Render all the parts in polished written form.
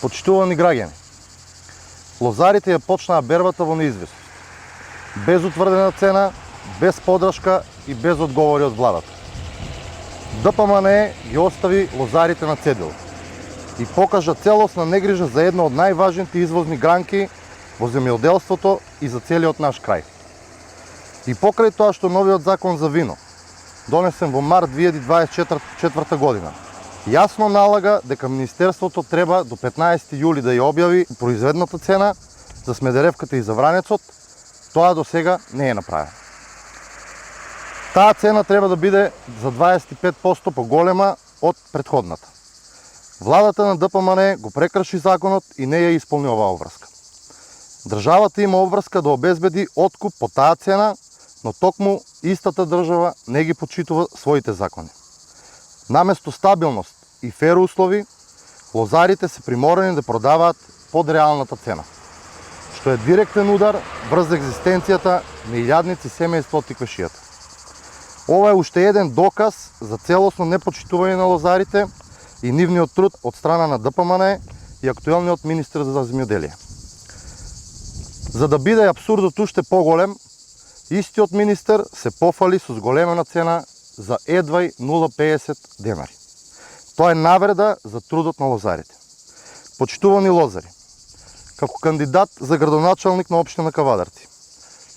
Почитувани граѓани, лозарите ја почнаа бербата во неизвестност. Без утврдена цена, без подршка и без одговори од владата. ДПМНЕ ги остави лозарите на цедило и покажа целосна негрижа за една од најважните извозни гранки во земјоделството и за целиот наш крај. И покрај тоа што новиот закон за вино, донесен во март 2024 година, јасно налага дека Министерството треба до 15 јули да ја објави произведната цена за Смедеревката и за Вранецот, тоа до сега не е направено. Таа цена треба да биде за 25% поголема од претходната. Владата на ДПМНЕ го прекрши законот и не ја исполни оваа обврска. Државата има обврска да обезбеди откуп по таа цена, но токму истата држава не ги почитува своите закони. Наместо стабилност и фер услови, лозарите се приморани да продаваат под реалната цена, што е директен удар врз екзистенцијата на илјадници семејства од тиквешијата. Ова е уште еден доказ за целосно непочитување на лозарите и нивниот труд од страна на ДПМНЕ и актуелниот министер за земјоделие. За да биде апсурдот уште поголем, истиот министер се пофали со зголемена цена за едвај 0,50 денари. Тоа е навреда за трудот на лозарите. Почитувани лозари, како кандидат за градоначалник на општина Кавадарци,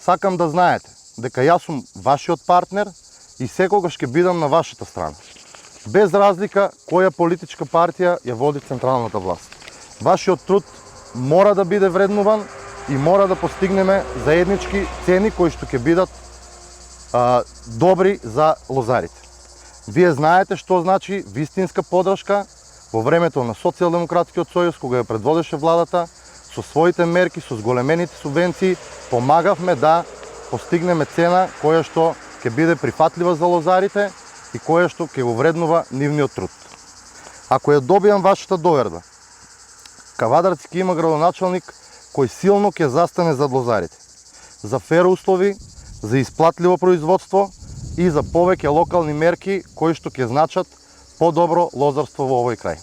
сакам да знаете дека јас сум вашиот партнер и секогаш ќе бидам на вашата страна, без разлика која политичка партија ја води централната власт. Вашиот труд мора да биде вреднуван и мора да постигнеме заеднички цени кои што ќе бидат добри за лозарите. Вие знаете што значи вистинска подршка во времето на Социјалдемократскиот сојуз, кога ја предводеше владата, со своите мерки, со зголемените субвенции, помагавме да постигнеме цена која што ќе биде прифатлива за лозарите и која што ќе го вреднува нивниот труд. Ако ја добијам вашата доверба, Кавадарци ќе има градоначалник кој силно ќе застане зад лозарите, за фер услови, за исплатливо производство и за повеќе локални мерки кои што ќе значат подобро лозарство во овој крај.